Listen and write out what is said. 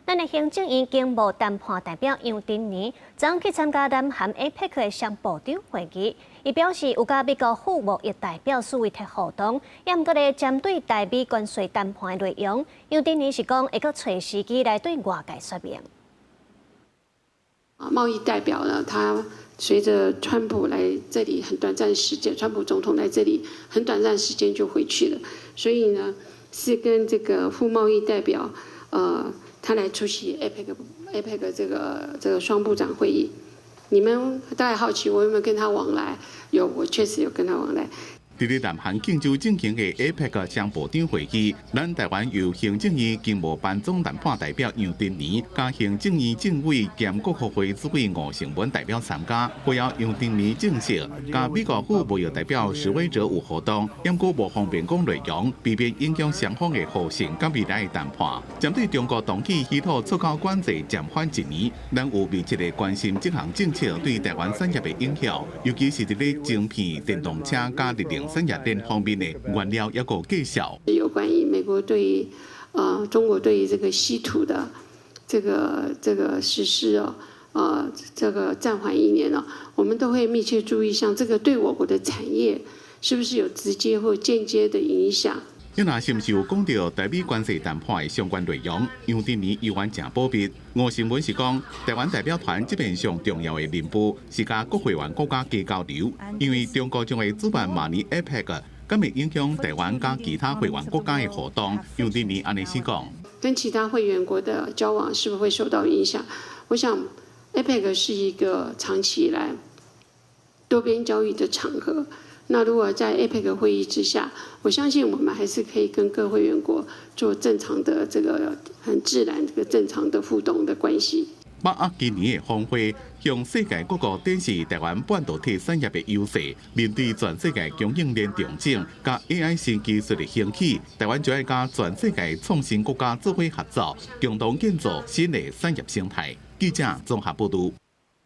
咱的行政院经贸谈判代表杨振宁昨去参加南韩 APEC 的商部长会议，伊表示有甲美国副贸易代表苏维特互动，也毋过咧针对台美关税谈判的内容，杨振宁是讲会搁找时机来对外界说明。贸易代表呢，他随着川普来这里很短暂时间，川普总统来这里很短暂时间就回去了，所以呢是跟这个副贸易代表他来出席 APEC 这个双部长会议。你们大概好奇我有没有跟他往来？有，我确实有跟他往来。伫咧南韩郑州进行嘅 APEC 商部长会议，咱台湾由行政院经贸办总谈判代表杨振宁，加行政院政委兼国科会主委吴成文代表参加。会后杨振宁证实，甲美国副贸易代表示威者有互动，不过无方便讲内容，避免影响双方嘅互信甲未来嘅谈判。针对中国当局稀土出口管制暂缓1年，咱有密切地关心这项政策对台湾产业嘅影响，尤其是伫咧晶片、电动车加日用产业链方面的原料也有介绍。有关于美国对中国对于这个稀土的这个实施这个暂缓1年我们都会密切注意，像这个对我国的产业是不是有直接或间接的影响。那是不是有讲到台美关系谈判的相关内容？杨振宁议员正保密。吴成文是讲，台湾代表团这边上重要的任务是甲各会员国家加交流，因为中国将会主办明年 APEC， 敢会影响台湾甲其他会员国家的活动。杨振宁安尼是讲，跟其他会员国的交往是不是会受到影响？我想 APEC 是一个长期以来多边交易的场合。那如果在 APEC 会议之下，我相信我们还是可以跟各会员国做正常的这个很自然、这个正常的互动的关系。把握今年的峰会，向世界各国展示台湾半导体产业的优势。面对全世界供应链重整，加 AI 新技术的兴起，台湾就要甲全世界创新国家做伙合作，共同建造新的产业生态。记者综合报道。